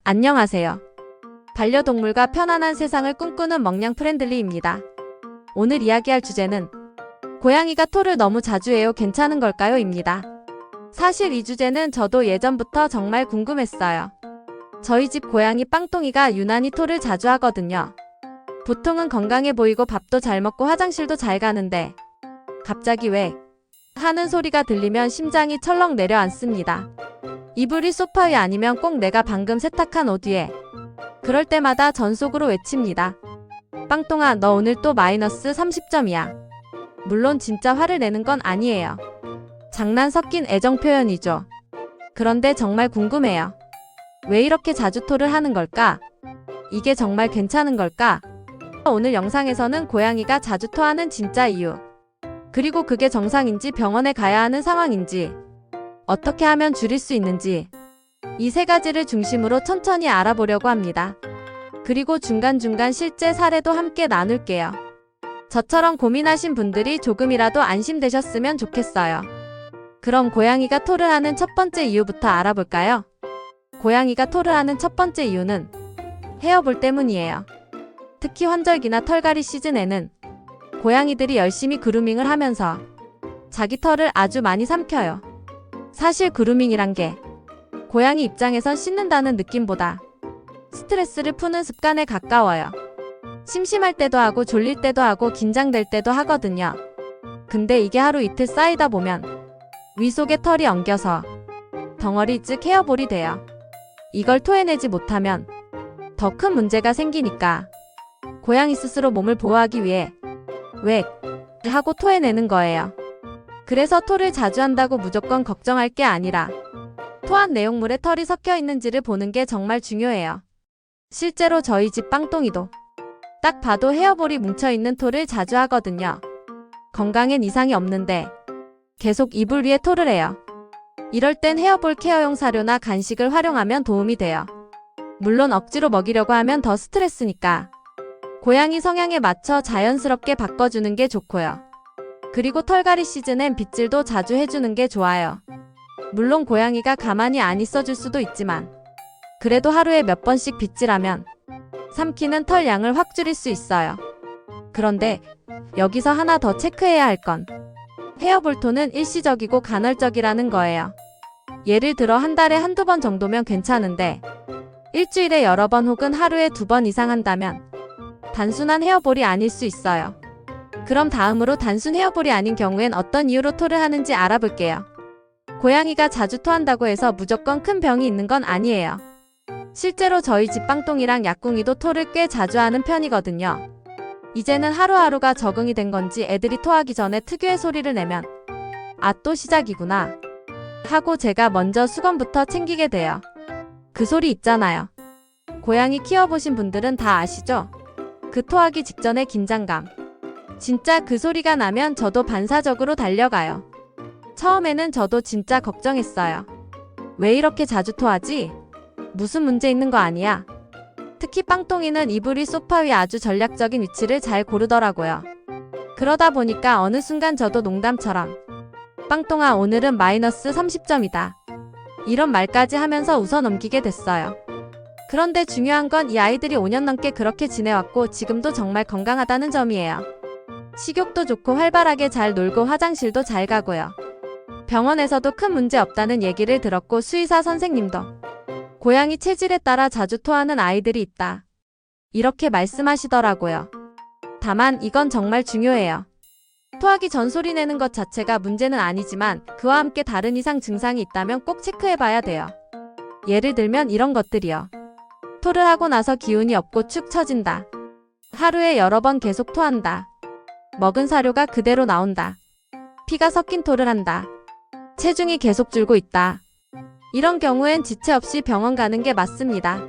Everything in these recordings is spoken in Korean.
안녕하세요. 반려동물과 편안한 세상을 꿈꾸는 멍냥 프렌들리입니다. 오늘 이야기할 주제는 고양이가 토를 너무 자주 해요. 괜찮은 걸까요? 입니다. 사실 이 주제는 저도 예전부터 정말 궁금했어요. 저희 집 고양이 빵똥이가 유난히 토를 자주 하거든요. 보통은 건강해 보이고 밥도 잘 먹고 화장실도 잘 가는데 갑자기 왜 하는 소리가 들리면 심장이 철렁 내려앉습니다. 이불이 소파 위 아니면 꼭 내가 방금 세탁한 옷 위에. 그럴 때마다 전속으로 외칩니다. 빵똥아, 너 오늘 또 마이너스 30점이야. 물론 진짜 화를 내는 건 아니에요. 장난 섞인 애정 표현이죠. 그런데 정말 궁금해요. 왜 이렇게 자주 토를 하는 걸까? 이게 정말 괜찮은 걸까? 오늘 영상에서는 고양이가 자주 토하는 진짜 이유, 그리고 그게 정상인지 병원에 가야 하는 상황인지, 어떻게 하면 줄일 수 있는지, 이 세 가지를 중심으로 천천히 알아보려고 합니다. 그리고 중간중간 실제 사례도 함께 나눌게요. 저처럼 고민하신 분들이 조금이라도 안심되셨으면 좋겠어요. 그럼 고양이가 토를 하는 첫 번째 이유부터 알아볼까요? 고양이가 토를 하는 첫 번째 이유는 헤어볼 때문이에요. 특히 환절기나 털갈이 시즌에는 고양이들이 열심히 그루밍을 하면서 자기 털을 아주 많이 삼켜요. 사실 그루밍이란 게 고양이 입장에선 씻는다는 느낌보다 스트레스를 푸는 습관에 가까워요. 심심할 때도 하고 졸릴 때도 하고 긴장될 때도 하거든요. 근데 이게 하루 이틀 쌓이다 보면 위 속에 털이 엉겨서 덩어리 즉 헤어볼이 돼요. 이걸 토해내지 못하면 더 큰 문제가 생기니까 고양이 스스로 몸을 보호하기 위해 왜 하고 토해내는 거예요. 그래서 토를 자주 한다고 무조건 걱정할 게 아니라 토한 내용물에 털이 섞여 있는지를 보는 게 정말 중요해요. 실제로 저희 집 빵똥이도 딱 봐도 헤어볼이 뭉쳐있는 토를 자주 하거든요. 건강엔 이상이 없는데 계속 이불 위에 토를 해요. 이럴 땐 헤어볼 케어용 사료나 간식을 활용하면 도움이 돼요. 물론 억지로 먹이려고 하면 더 스트레스니까 고양이 성향에 맞춰 자연스럽게 바꿔주는 게 좋고요. 그리고 털갈이 시즌엔 빗질도 자주 해주는 게 좋아요. 물론 고양이가 가만히 안 있어줄 수도 있지만 그래도 하루에 몇 번씩 빗질하면 삼키는 털 양을 확 줄일 수 있어요. 그런데 여기서 하나 더 체크해야 할 건 헤어볼 토는 일시적이고 간헐적이라는 거예요. 예를 들어 한 달에 한두 번 정도면 괜찮은데 일주일에 여러 번 혹은 하루에 2번 이상 한다면 단순한 헤어볼이 아닐 수 있어요. 그럼 다음으로 단순 헤어볼이 아닌 경우엔 어떤 이유로 토를 하는지 알아볼게요. 고양이가 자주 토한다고 해서 무조건 큰 병이 있는 건 아니에요. 실제로 저희 집 빵똥이랑 약궁이도 토를 꽤 자주 하는 편이거든요. 이제는 하루하루가 적응이 된 건지 애들이 토하기 전에 특유의 소리를 내면 아, 또 시작이구나 하고 제가 먼저 수건부터 챙기게 돼요. 그 소리 있잖아요. 고양이 키워보신 분들은 다 아시죠? 그 토하기 직전의 긴장감. 진짜 그 소리가 나면 저도 반사적으로 달려가요. 처음에는 저도 진짜 걱정했어요. 왜 이렇게 자주 토하지? 무슨 문제 있는 거 아니야? 특히 빵똥이는 이불 위 소파 위 아주 전략적인 위치를 잘 고르더라고요. 그러다 보니까 어느 순간 저도 농담처럼 빵똥아, 오늘은 마이너스 30점이다. 이런 말까지 하면서 웃어 넘기게 됐어요. 그런데 중요한 건 이 아이들이 5년 넘게 그렇게 지내왔고 지금도 정말 건강하다는 점이에요. 식욕도 좋고 활발하게 잘 놀고 화장실도 잘 가고요. 병원에서도 큰 문제 없다는 얘기를 들었고 수의사 선생님도 고양이 체질에 따라 자주 토하는 아이들이 있다, 이렇게 말씀하시더라고요. 다만 이건 정말 중요해요. 토하기 전 소리 내는 것 자체가 문제는 아니지만 그와 함께 다른 이상 증상이 있다면 꼭 체크해봐야 돼요. 예를 들면 이런 것들이요. 토를 하고 나서 기운이 없고 축 처진다. 하루에 여러 번 계속 토한다. 먹은 사료가 그대로 나온다. 피가 섞인 토를 한다. 체중이 계속 줄고 있다. 이런 경우엔 지체 없이 병원 가는 게 맞습니다.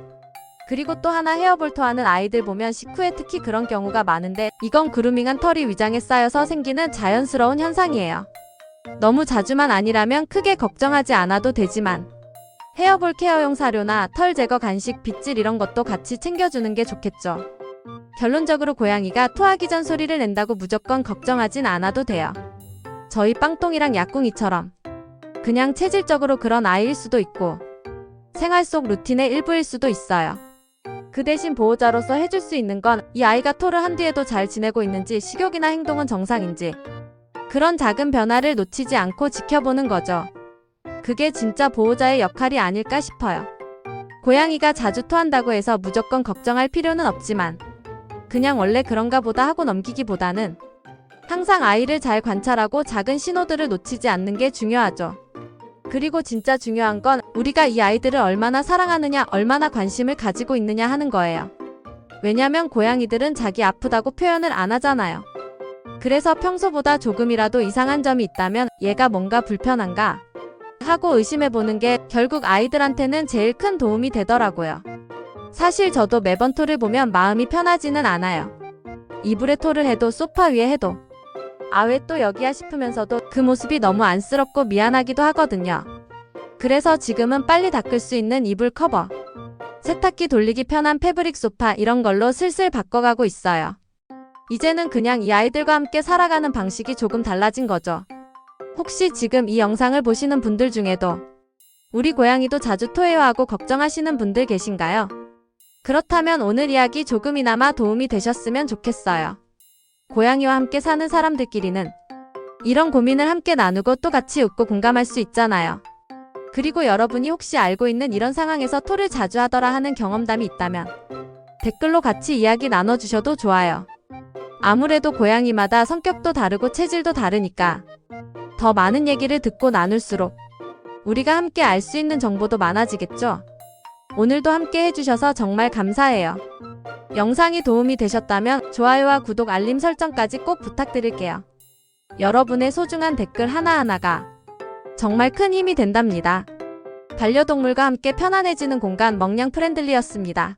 그리고 또 하나, 헤어볼 토하는 아이들 보면 식후에 특히 그런 경우가 많은데 이건 그루밍한 털이 위장에 쌓여서 생기는 자연스러운 현상이에요. 너무 자주만 아니라면 크게 걱정하지 않아도 되지만 헤어볼 케어용 사료나 털 제거 간식, 빗질 이런 것도 같이 챙겨주는 게 좋겠죠. 결론적으로 고양이가 토하기 전 소리를 낸다고 무조건 걱정하진 않아도 돼요. 저희 빵똥이랑 약궁이처럼 그냥 체질적으로 그런 아이일 수도 있고 생활 속 루틴의 일부일 수도 있어요. 그 대신 보호자로서 해줄 수 있는 건 이 아이가 토를 한 뒤에도 잘 지내고 있는지, 식욕이나 행동은 정상인지, 그런 작은 변화를 놓치지 않고 지켜보는 거죠. 그게 진짜 보호자의 역할이 아닐까 싶어요. 고양이가 자주 토한다고 해서 무조건 걱정할 필요는 없지만, 그냥 원래 그런가 보다 하고 넘기기보다는 항상 아이를 잘 관찰하고 작은 신호들을 놓치지 않는 게 중요하죠. 그리고 진짜 중요한 건 우리가 이 아이들을 얼마나 사랑하느냐, 얼마나 관심을 가지고 있느냐 하는 거예요. 왜냐면 고양이들은 자기 아프다고 표현을 안 하잖아요. 그래서 평소보다 조금이라도 이상한 점이 있다면 얘가 뭔가 불편한가 하고 의심해보는 게 결국 아이들한테는 제일 큰 도움이 되더라고요. 사실 저도 매번 토를 보면 마음이 편하지는 않아요. 이불에 토를 해도 소파 위에 해도 아, 왜 또 여기야 싶으면서도 그 모습이 너무 안쓰럽고 미안하기도 하거든요. 그래서 지금은 빨리 닦을 수 있는 이불 커버, 세탁기 돌리기 편한 패브릭 소파 이런 걸로 슬슬 바꿔가고 있어요. 이제는 그냥 이 아이들과 함께 살아가는 방식이 조금 달라진 거죠. 혹시 지금 이 영상을 보시는 분들 중에도 우리 고양이도 자주 토해요 하고 걱정하시는 분들 계신가요? 그렇다면 오늘 이야기 조금이나마 도움이 되셨으면 좋겠어요. 고양이와 함께 사는 사람들끼리는 이런 고민을 함께 나누고 또 같이 웃고 공감할 수 있잖아요. 그리고 여러분이 혹시 알고 있는 이런 상황에서 토를 자주 하더라 하는 경험담이 있다면 댓글로 같이 이야기 나눠주셔도 좋아요. 아무래도 고양이마다 성격도 다르고 체질도 다르니까 더 많은 얘기를 듣고 나눌수록 우리가 함께 알 수 있는 정보도 많아지겠죠? 오늘도 함께 해주셔서 정말 감사해요. 영상이 도움이 되셨다면 좋아요와 구독, 알림 설정까지 꼭 부탁드릴게요. 여러분의 소중한 댓글 하나하나가 정말 큰 힘이 된답니다. 반려동물과 함께 편안해지는 공간, 멍냥 프렌들리였습니다.